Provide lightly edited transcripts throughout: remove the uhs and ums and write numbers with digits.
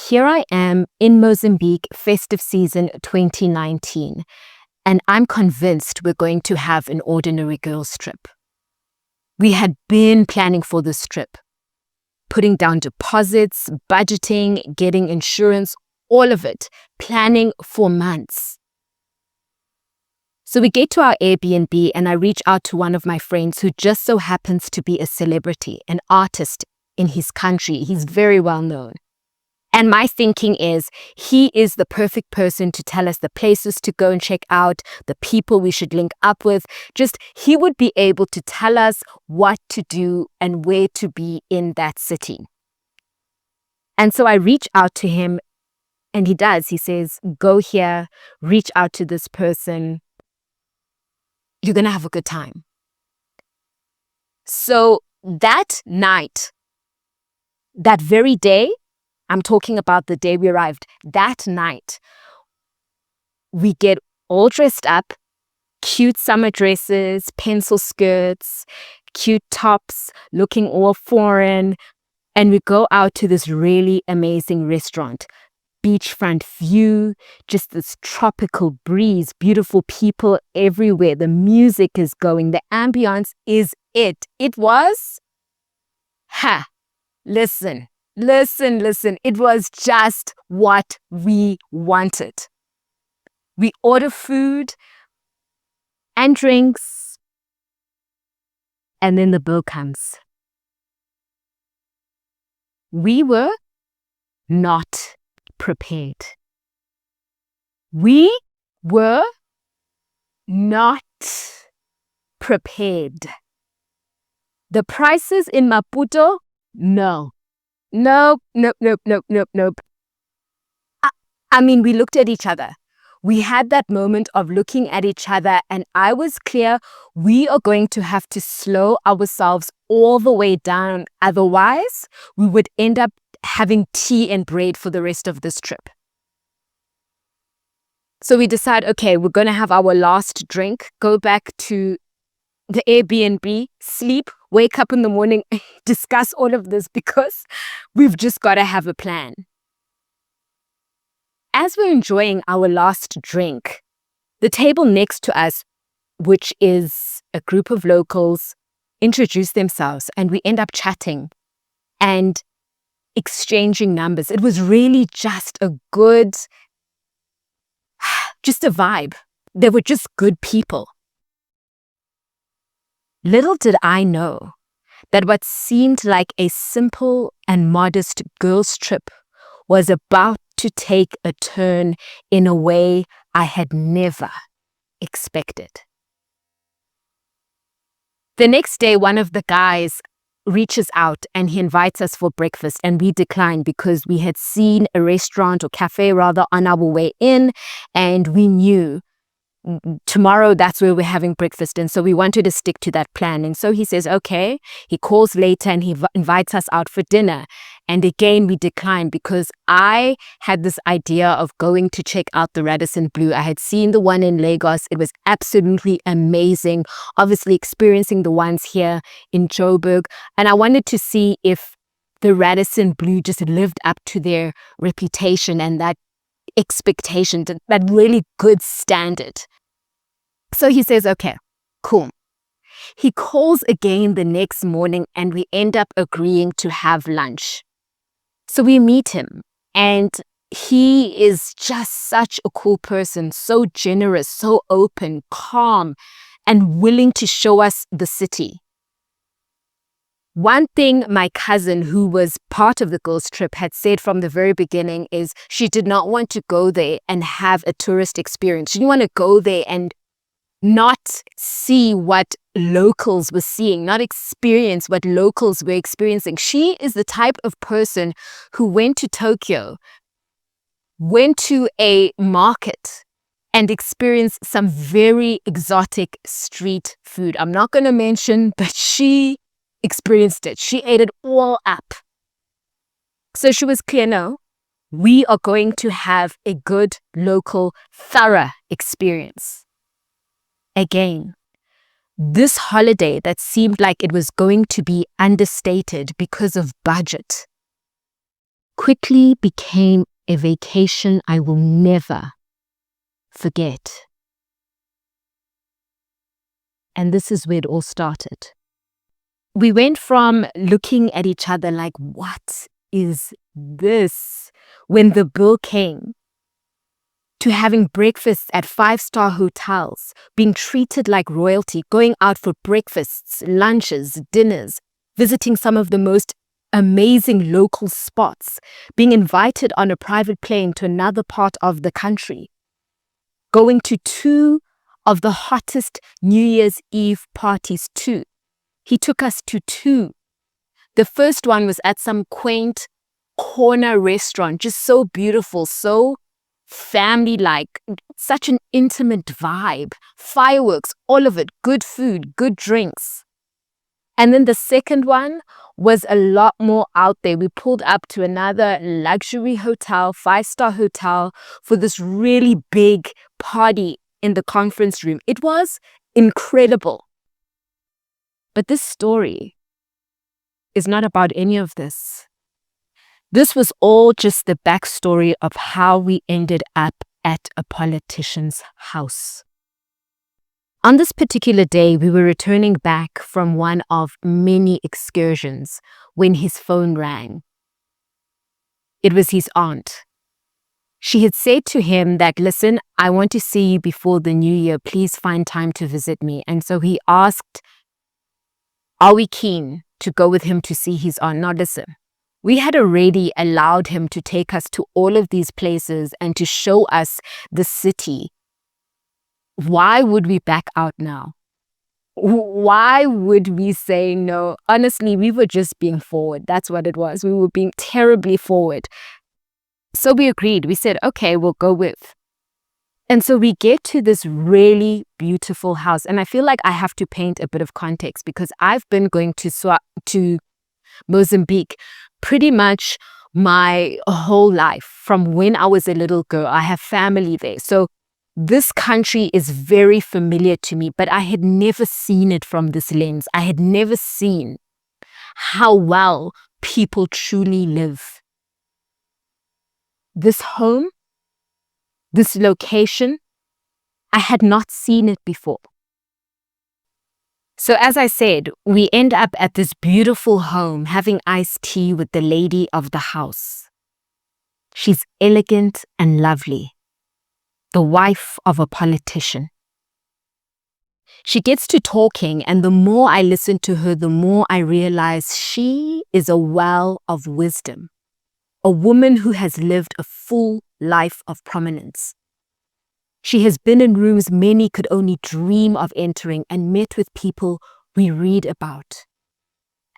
here I am in Mozambique, festive season 2019, and I'm convinced we're going to have an ordinary girls' trip. We had been planning for this trip, putting down deposits, budgeting, getting insurance, all of it, planning for months. So we get to our Airbnb and I reach out to one of my friends who just so happens to be a celebrity, an artist in his country. He's very well known. And my thinking is he is the perfect person to tell us the places to go and check out, the people we should link up with. Just he would be able to tell us what to do and where to be in that city. And so I reach out to him and he does. He says, go here, reach out to this person. You're going to have a good time. So that night, that very day, I'm talking about the day we arrived, that night, we get all dressed up, cute summer dresses, pencil skirts, cute tops, looking all foreign, and we go out to this really amazing restaurant. Beachfront view, just this tropical breeze, beautiful people everywhere. The music is going, the ambience is it. It was, listen. It was just what we wanted. We order food and drinks, and then the bill comes. We were not prepared. We were not prepared. The prices in Maputo, no. Nope. I mean, we looked at each other. We had that moment of looking at each other, and I was clear we are going to have to slow ourselves all the way down. Otherwise, we would end up having tea and bread for the rest of this trip. So we decide, okay, we're going to have our last drink, go back to the Airbnb, sleep, wake up in the morning, discuss all of this because we've just got to have a plan. As we're enjoying our last drink, the table next to us, which is a group of locals, introduce themselves and we end up chatting and exchanging numbers. It was really just a good, just a vibe. They were just good people. Little did I know that what seemed like a simple and modest girls' trip was about to take a turn in a way I had never expected. The next day, one of the guys reaches out and he invites us for breakfast, and we declined because we had seen a restaurant or cafe rather on our way in, and we knew tomorrow that's where we're having breakfast, and so we wanted to stick to that plan. And so he says okay. He calls later and he invites us out for dinner, and again we declined because I had this idea of going to check out the Radisson Blu. I had seen the one in Lagos. It was absolutely amazing, obviously experiencing the ones here in Joburg, and I wanted to see if the Radisson Blu just lived up to their reputation and that expectation, that really good standard. So he says, okay, cool. He calls again the next morning and we end up agreeing to have lunch. So we meet him and he is just such a cool person, so generous, so open, calm, and willing to show us the city. One thing my cousin, who was part of the girls' trip, had said from the very beginning is she did not want to go there and have a tourist experience. She didn't want to go there and not see what locals were seeing, not experience what locals were experiencing. She is the type of person who went to Tokyo, went to a market, and experienced some very exotic street food. I'm not going to mention, but she experienced it. She ate it all up. So she was clear, no, we are going to have a good, local, thorough experience. Again, this holiday that seemed like it was going to be understated because of budget quickly became a vacation I will never forget. And this is where it all started. We went from looking at each other like, what is this? When the bill came, to having breakfasts at 5-star hotels, being treated like royalty, going out for breakfasts, lunches, dinners, visiting some of the most amazing local spots, being invited on a private plane to another part of the country, going to 2 of the hottest New Year's Eve parties too. He took us to 2. The first one was at some quaint corner restaurant, just so beautiful, so family-like, such an intimate vibe, fireworks, all of it, good food, good drinks. And then the second one was a lot more out there. We pulled up to another luxury hotel, 5-star hotel, for this really big party in the conference room. It was incredible. But this story is not about any of this. This was all just the backstory of how we ended up at a politician's house. On this particular day, we were returning back from one of many excursions when his phone rang. It was his aunt. She had said to him that, listen, I want to see you before the new year. Please find time to visit me. And so he asked, are we keen to go with him to see his aunt? Now listen. We had already allowed him to take us to all of these places and to show us the city. Why would we back out now? Why would we say no? Honestly, we were just being forward. That's what it was. We were being terribly forward. So we agreed. We said, okay, we'll go with. And so we get to this really beautiful house. And I feel like I have to paint a bit of context because I've been going to Mozambique pretty much my whole life. From when I was a little girl, I have family there. So this country is very familiar to me, but I had never seen it from this lens. I had never seen how well people truly live. This home, this location, I had not seen it before. So as I said, we end up at this beautiful home having iced tea with the lady of the house. She's elegant and lovely, the wife of a politician. She gets to talking, and the more I listen to her, the more I realize she is a well of wisdom, a woman who has lived a full life of prominence. She has been in rooms many could only dream of entering and met with people we read about.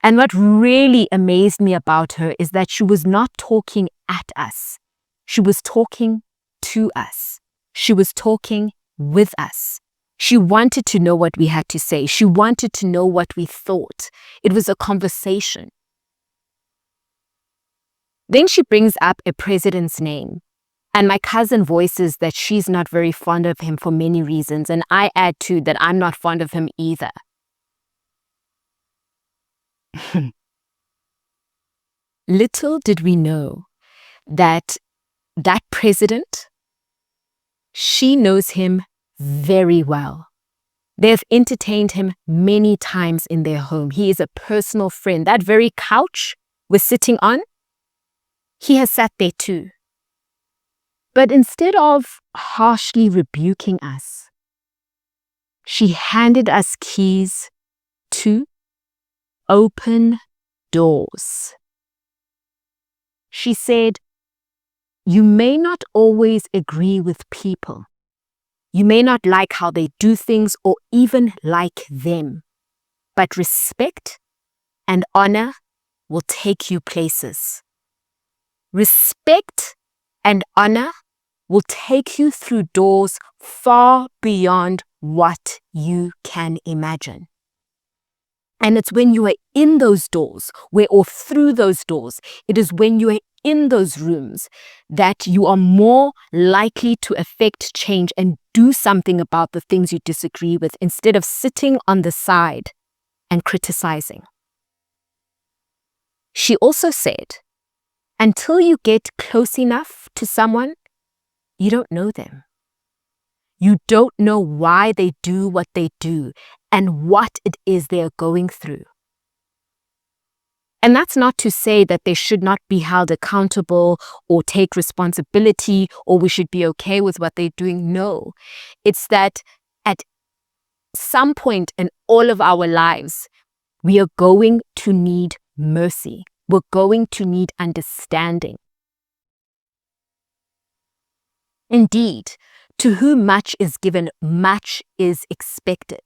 And what really amazed me about her is that she was not talking at us. She was talking to us. She was talking with us. She wanted to know what we had to say. She wanted to know what we thought. It was a conversation. Then she brings up a president's name. And my cousin voices that she's not very fond of him for many reasons. And I add too that I'm not fond of him either. Little did we know that president, she knows him very well. They have entertained him many times in their home. He is a personal friend. That very couch we're sitting on, he has sat there too. But instead of harshly rebuking us, she handed us keys to open doors. She said, you may not always agree with people. You may not like how they do things or even like them, but respect and honor will take you places. Respect and honor will take you through doors far beyond what you can imagine. And it's when you are in those doors, or through those doors, it is when you are in those rooms that you are more likely to affect change and do something about the things you disagree with instead of sitting on the side and criticizing. She also said Until you get close enough to someone, you don't know them. You don't know why they do what they do and what it is they are going through. And that's not to say that they should not be held accountable or take responsibility or we should be okay with what they're doing. No, it's that at some point in all of our lives, we are going to need mercy. We're going to need understanding. Indeed, to whom much is given, much is expected.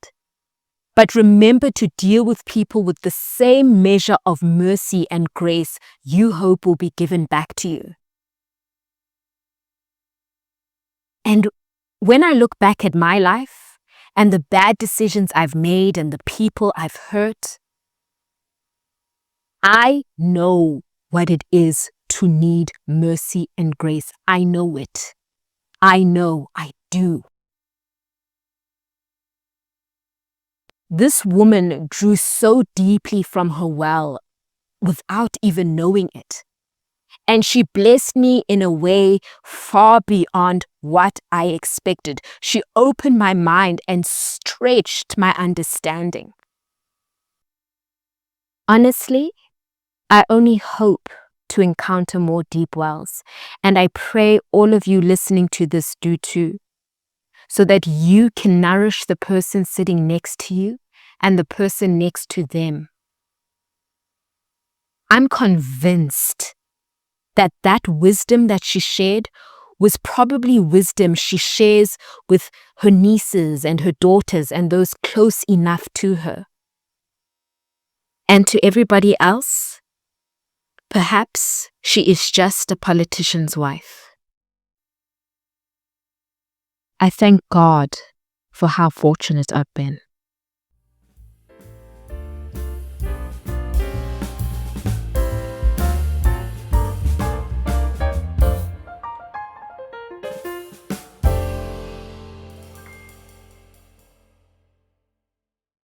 But remember to deal with people with the same measure of mercy and grace you hope will be given back to you. And when I look back at my life and the bad decisions I've made and the people I've hurt, I know what it is to need mercy and grace. I know it. I know I do. This woman drew so deeply from her well without even knowing it. And she blessed me in a way far beyond what I expected. She opened my mind and stretched my understanding. Honestly, I only hope to encounter more deep wells. And I pray all of you listening to this do too, so that you can nourish the person sitting next to you and the person next to them. I'm convinced that that wisdom that she shared was probably wisdom she shares with her nieces and her daughters and those close enough to her. And to everybody else, perhaps she is just a politician's wife. I thank God for how fortunate I've been.